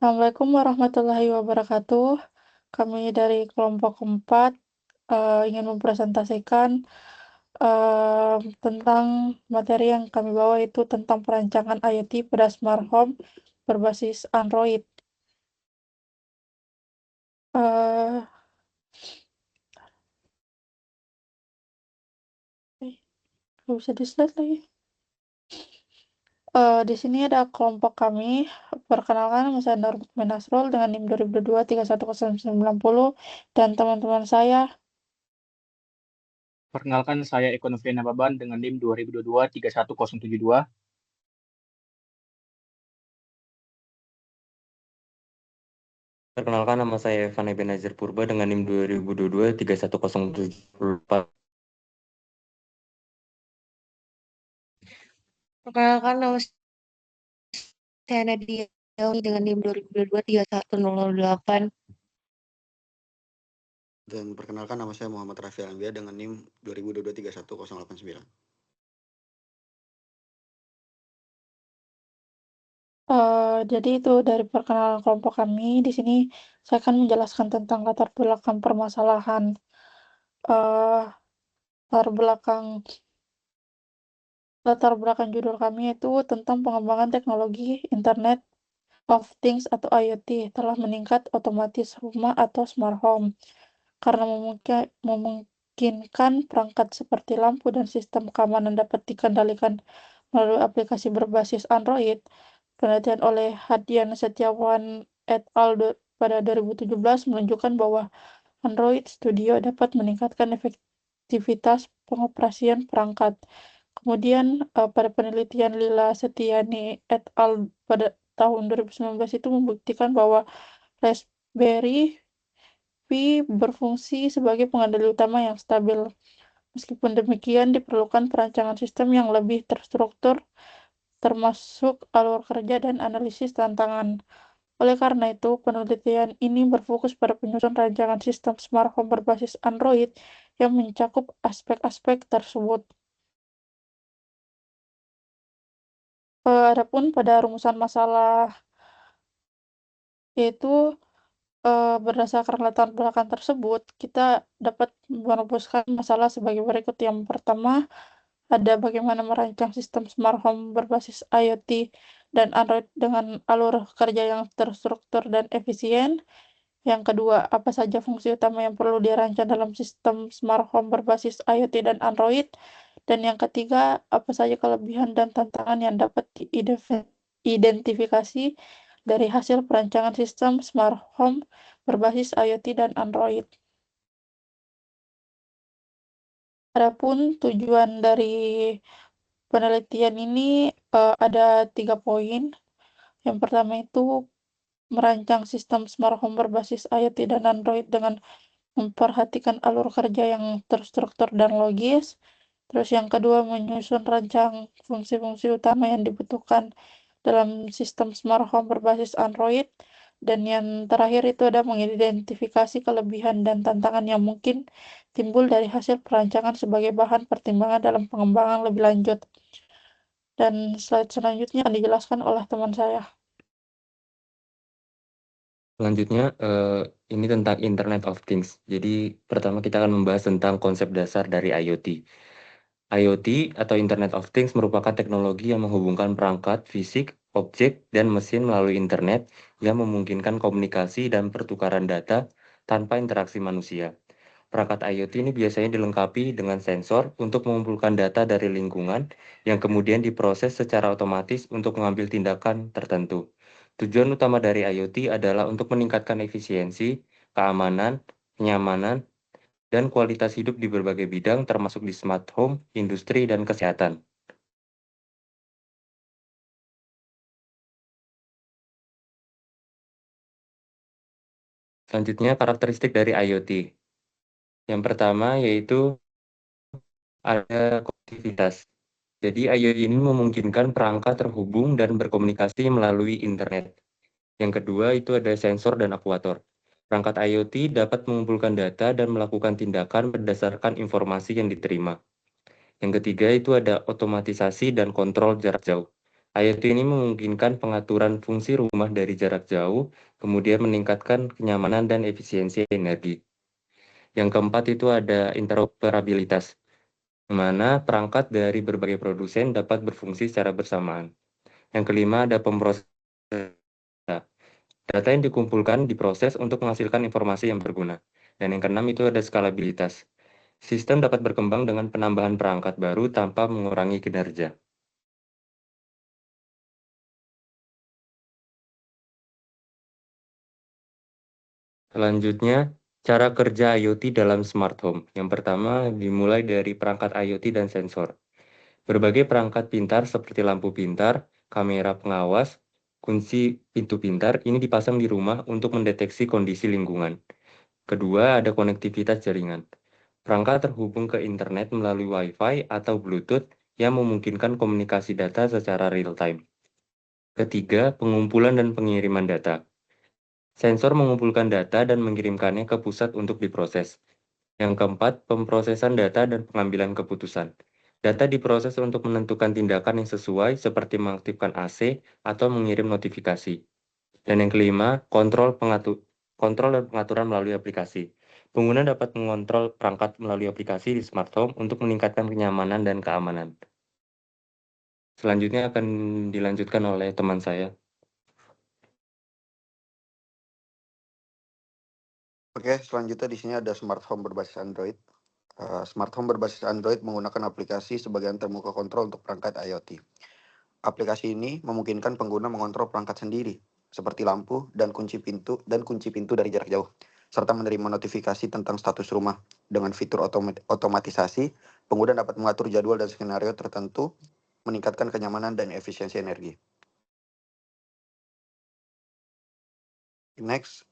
Assalamualaikum warahmatullahi wabarakatuh. Kami dari kelompok 4 ingin mempresentasikan tentang materi yang kami bawa, itu tentang perancangan IoT pada smart home berbasis Android. Eh, Nggak bisa di-slide lagi. Di sini ada kelompok kami. Perkenalkan, nama saya Nur Mukmin Nasrul dengan NIM 2022 dan teman-teman saya. Perkenalkan, saya Eko Noviana Baban dengan NIM 2022-31072. Perkenalkan, nama saya Evan Ebenezer Purba dengan NIM 2022-31074. Perkenalkan, nama saya Nadia dengan NIM 2022-31008. Dan perkenalkan, nama saya Muhammad Rafi Alambia dengan NIM 2022-31089. Jadi itu dari perkenalan kelompok kami. Di sini saya akan menjelaskan tentang latar belakang permasalahan. eh latar belakang judul kami itu tentang pengembangan teknologi Internet of Things atau IoT telah meningkat otomatis rumah atau smart home karena memungkinkan perangkat seperti lampu dan sistem keamanan dapat dikendalikan melalui aplikasi berbasis Android. Penelitian oleh Hadian Setiawan et al. Pada 2017 menunjukkan bahwa Android Studio dapat meningkatkan efektivitas pengoperasian perangkat. Kemudian pada penelitian Lila Setiani et al. Pada tahun 2019 itu membuktikan bahwa Raspberry Pi berfungsi sebagai pengendali utama yang stabil. Meskipun demikian, diperlukan perancangan sistem yang lebih terstruktur, termasuk alur kerja dan analisis tantangan. Oleh karena itu, penelitian ini berfokus pada penyusunan rancangan sistem smart home berbasis Android yang mencakup aspek-aspek tersebut. Adapun pada rumusan masalah, yaitu berdasarkan latar belakang tersebut, kita dapat merumuskan masalah sebagai berikut. Yang pertama, ada bagaimana merancang sistem smart home berbasis IoT dan Android dengan alur kerja yang terstruktur dan efisien. Yang kedua, apa saja fungsi utama yang perlu dirancang dalam sistem smart home berbasis IoT dan Android? Dan yang ketiga, apa saja kelebihan dan tantangan yang dapat diidentifikasi dari hasil perancangan sistem smart home berbasis IoT dan Android? Adapun tujuan dari penelitian ini ada 3 poin. Yang pertama itu merancang sistem smart home berbasis IoT dan Android dengan memperhatikan alur kerja yang terstruktur dan logis. Terus yang kedua, menyusun rancang fungsi-fungsi utama yang dibutuhkan dalam sistem smart home berbasis Android. Dan yang terakhir itu ada mengidentifikasi kelebihan dan tantangan yang mungkin timbul dari hasil perancangan sebagai bahan pertimbangan dalam pengembangan lebih lanjut. Dan slide selanjutnya akan dijelaskan oleh teman saya. Selanjutnya, ini tentang Internet of Things. Jadi, pertama kita akan membahas tentang konsep dasar dari IoT. IoT atau Internet of Things merupakan teknologi yang menghubungkan perangkat, fisik, objek, dan mesin melalui internet yang memungkinkan komunikasi dan pertukaran data tanpa interaksi manusia. Perangkat IoT ini biasanya dilengkapi dengan sensor untuk mengumpulkan data dari lingkungan yang kemudian diproses secara otomatis untuk mengambil tindakan tertentu. Tujuan utama dari IoT adalah untuk meningkatkan efisiensi, keamanan, kenyamanan, dan kualitas hidup di berbagai bidang termasuk di smart home, industri, dan kesehatan. Selanjutnya, karakteristik dari IoT. Yang pertama yaitu ada konektivitas. Jadi IoT ini memungkinkan perangkat terhubung dan berkomunikasi melalui internet. Yang kedua itu ada sensor dan aktuator. Perangkat IoT dapat mengumpulkan data dan melakukan tindakan berdasarkan informasi yang diterima. Yang ketiga itu ada otomatisasi dan kontrol jarak jauh. IoT ini memungkinkan pengaturan fungsi rumah dari jarak jauh, kemudian meningkatkan kenyamanan dan efisiensi energi. Yang keempat itu ada interoperabilitas, di mana perangkat dari berbagai produsen dapat berfungsi secara bersamaan. Yang kelima ada pemrosesan. Data yang dikumpulkan diproses untuk menghasilkan informasi yang berguna. Dan yang keenam itu ada skalabilitas. Sistem dapat berkembang dengan penambahan perangkat baru tanpa mengurangi kinerja. Selanjutnya, cara kerja IoT dalam smart home. Yang pertama, dimulai dari perangkat IoT dan sensor. Berbagai perangkat pintar seperti lampu pintar, kamera pengawas, kunci pintu pintar ini dipasang di rumah untuk mendeteksi kondisi lingkungan. Kedua, ada konektivitas jaringan. Perangkat terhubung ke internet melalui Wi-Fi atau Bluetooth yang memungkinkan komunikasi data secara real-time. Ketiga, pengumpulan dan pengiriman data. Sensor mengumpulkan data dan mengirimkannya ke pusat untuk diproses. Yang keempat, pemrosesan data dan pengambilan keputusan. Data diproses untuk menentukan tindakan yang sesuai seperti mengaktifkan AC atau mengirim notifikasi. Dan yang kelima, kontrol dan pengaturan melalui aplikasi. Pengguna dapat mengontrol perangkat melalui aplikasi di smart home untuk meningkatkan kenyamanan dan keamanan. Selanjutnya akan dilanjutkan oleh teman saya. Oke, selanjutnya di sini ada smart home berbasis Android. Smart home berbasis Android menggunakan aplikasi sebagai termuka kontrol untuk perangkat IoT. Aplikasi ini memungkinkan pengguna mengontrol perangkat sendiri, seperti lampu dan kunci pintu dari jarak jauh, serta menerima notifikasi tentang status rumah. Dengan fitur otomatisasi, pengguna dapat mengatur jadwal dan skenario tertentu, meningkatkan kenyamanan dan efisiensi energi. Next.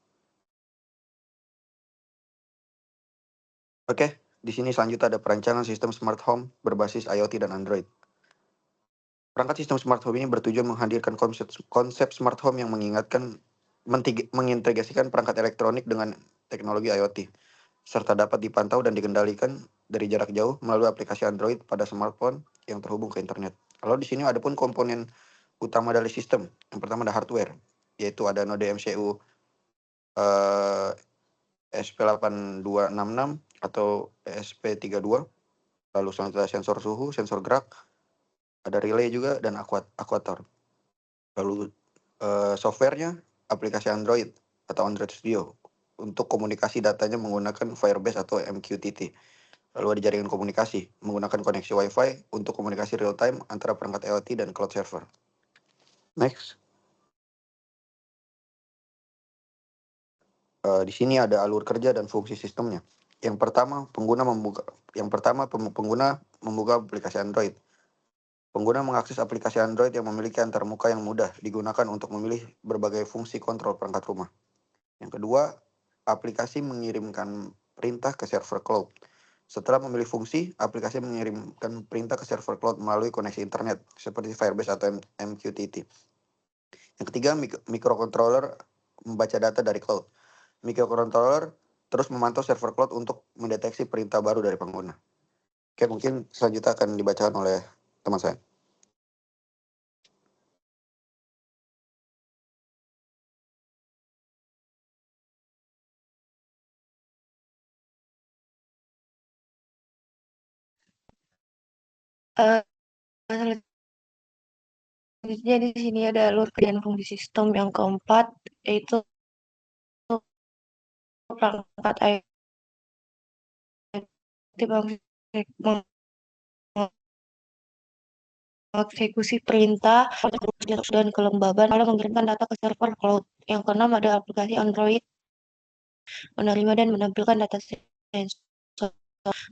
Oke, di sini selanjutnya ada perancangan sistem smart home berbasis IoT dan Android. Perangkat sistem smart home ini bertujuan menghadirkan konsep smart home yang mengintegrasikan perangkat elektronik dengan teknologi IoT, serta dapat dipantau dan dikendalikan dari jarak jauh melalui aplikasi Android pada smartphone yang terhubung ke internet. Lalu di sini ada pun komponen utama dari sistem. Yang pertama ada hardware, yaitu ada node MCU SP8266 atau ESP32, lalu selanjutnya sensor suhu, sensor gerak, ada relay juga, dan akuator. Lalu softwarenya aplikasi Android atau Android Studio untuk komunikasi datanya menggunakan Firebase atau MQTT. Lalu ada jaringan komunikasi menggunakan koneksi Wi-Fi untuk komunikasi real time antara perangkat IoT dan cloud server. Next. Di sini ada alur kerja dan fungsi sistemnya. Yang pertama, pengguna membuka aplikasi Android. Pengguna mengakses aplikasi Android yang memiliki antarmuka yang mudah digunakan untuk memilih berbagai fungsi kontrol perangkat rumah. Yang kedua, aplikasi mengirimkan perintah ke server cloud. Setelah memilih fungsi, aplikasi mengirimkan perintah ke server cloud melalui koneksi internet, seperti Firebase atau MQTT. Yang ketiga, microcontroller membaca data dari cloud. Microcontroller terus memantau server cloud untuk mendeteksi perintah baru dari pengguna. Oke, mungkin selanjutnya akan dibacakan oleh teman saya. Selanjutnya di sini ada alur kerja dan fungsi sistem. Yang keempat yaitu perangkat IoT mengeksekusi perintah dan kelembaban lalu mengirimkan data ke server cloud. Yang keenam ada aplikasi Android menerima dan menampilkan data sensor.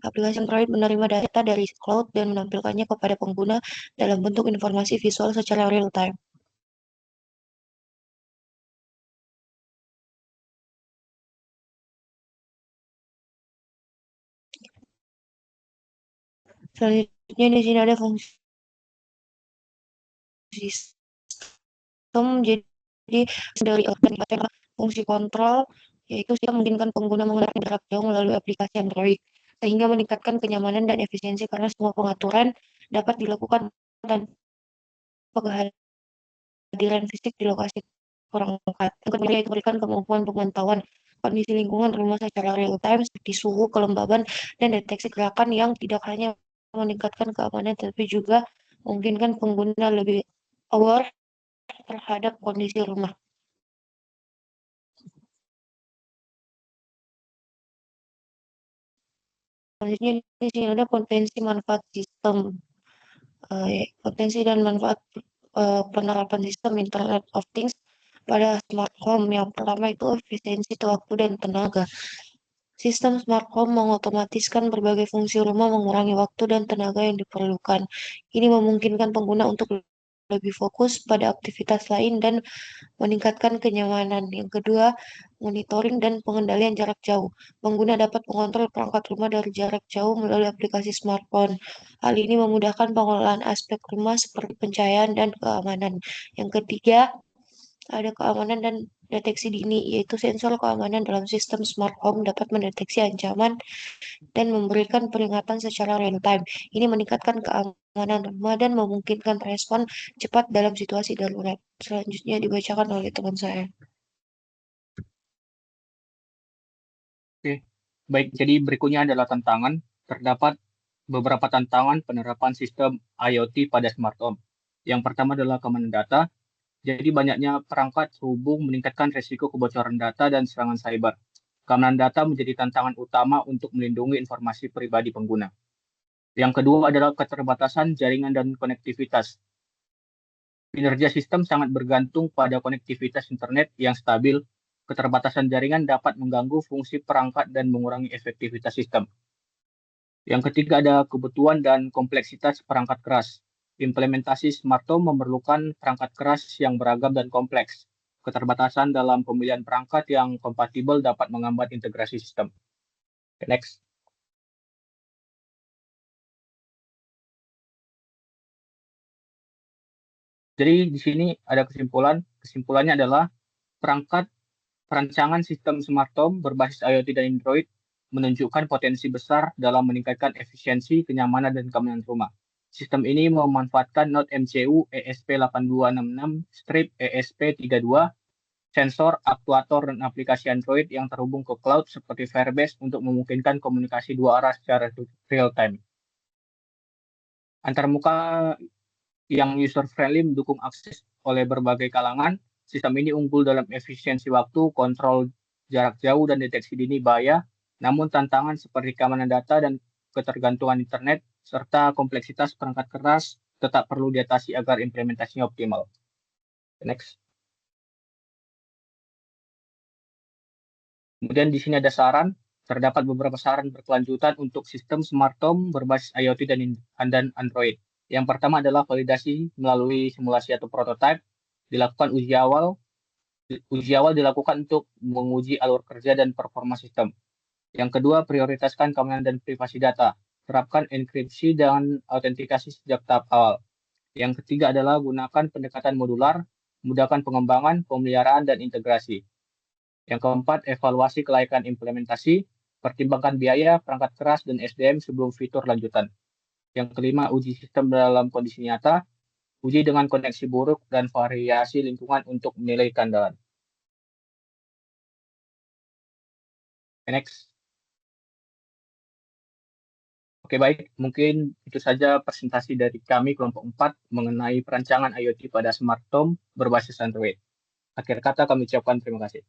Aplikasi Android menerima data dari cloud dan menampilkannya kepada pengguna dalam bentuk informasi visual secara real time. Selanjutnya di sini ada fungsi sistem. Jadi dari fungsi kontrol, yaitu sistem memungkinkan pengguna menggunakan jarak jauh melalui aplikasi Android, sehingga meningkatkan kenyamanan dan efisiensi karena semua pengaturan dapat dilakukan tanpa kehadiran fisik di lokasi perangkat. Yang kedua yaitu memberikan kemampuan pemantauan kondisi lingkungan rumah secara real time seperti suhu, kelembaban, dan deteksi gerakan yang tidak hanya meningkatkan keamanan tapi juga memungkinkan pengguna lebih aware terhadap kondisi rumah. Selanjutnya di sini ada potensi manfaat sistem. Potensi dan manfaat penerapan sistem Internet of Things pada smart home. Yang pertama itu efisiensi waktu dan tenaga. Sistem smart home mengotomatiskan berbagai fungsi rumah, mengurangi waktu dan tenaga yang diperlukan. Ini memungkinkan pengguna untuk lebih fokus pada aktivitas lain dan meningkatkan kenyamanan. Yang kedua, monitoring dan pengendalian jarak jauh. Pengguna dapat mengontrol perangkat rumah dari jarak jauh melalui aplikasi smartphone. Hal ini memudahkan pengelolaan aspek rumah seperti pencahayaan dan keamanan. Yang ketiga, ada keamanan dan deteksi dini, yaitu sensor keamanan dalam sistem smart home dapat mendeteksi ancaman dan memberikan peringatan secara real time. Ini meningkatkan keamanan rumah dan memungkinkan respon cepat dalam situasi darurat. Selanjutnya dibacakan oleh teman saya. Oke, baik. Jadi berikutnya adalah tantangan. Terdapat beberapa tantangan penerapan sistem IoT pada smart home. Yang pertama adalah keamanan data. Jadi banyaknya perangkat terhubung meningkatkan risiko kebocoran data dan serangan cyber. Keamanan data menjadi tantangan utama untuk melindungi informasi pribadi pengguna. Yang kedua adalah keterbatasan jaringan dan konektivitas. Kinerja sistem sangat bergantung pada konektivitas internet yang stabil. Keterbatasan jaringan dapat mengganggu fungsi perangkat dan mengurangi efektivitas sistem. Yang ketiga ada kebutuhan dan kompleksitas perangkat keras. Implementasi smart home memerlukan perangkat keras yang beragam dan kompleks. Keterbatasan dalam pemilihan perangkat yang kompatibel dapat menghambat integrasi sistem. Next. Jadi di sini ada kesimpulan. Kesimpulannya adalah perancangan sistem smart home berbasis IoT dan Android menunjukkan potensi besar dalam meningkatkan efisiensi, kenyamanan, dan keamanan rumah. Sistem ini memanfaatkan Node MCU ESP8266-ESP32, sensor, aktuator, dan aplikasi Android yang terhubung ke cloud seperti Firebase untuk memungkinkan komunikasi dua arah secara real time. Antarmuka yang user-friendly mendukung akses oleh berbagai kalangan. Sistem ini unggul dalam efisiensi waktu, kontrol jarak jauh, dan deteksi dini bahaya. Namun tantangan seperti keamanan data dan ketergantungan internet, serta kompleksitas perangkat keras tetap perlu diatasi agar implementasinya optimal. Next. Kemudian di sini ada saran. Terdapat beberapa saran berkelanjutan untuk sistem smart home berbasis IoT dan Android. Yang pertama adalah validasi melalui simulasi atau prototipe. Dilakukan uji awal. Uji awal dilakukan untuk menguji alur kerja dan performa sistem. Yang kedua, prioritaskan keamanan dan privasi data. Terapkan enkripsi dan autentikasi sejak tahap awal. Yang ketiga adalah gunakan pendekatan modular, mudahkan pengembangan, pemeliharaan, dan integrasi. Yang keempat, evaluasi kelayakan implementasi, pertimbangkan biaya, perangkat keras, dan SDM sebelum fitur lanjutan. Yang kelima, uji sistem dalam kondisi nyata, uji dengan koneksi buruk dan variasi lingkungan untuk menilai keandalan. Next. Oke, baik. Mungkin itu saja presentasi dari kami kelompok 4 mengenai perancangan IoT pada smart home berbasis Android. Akhir kata kami ucapkan terima kasih.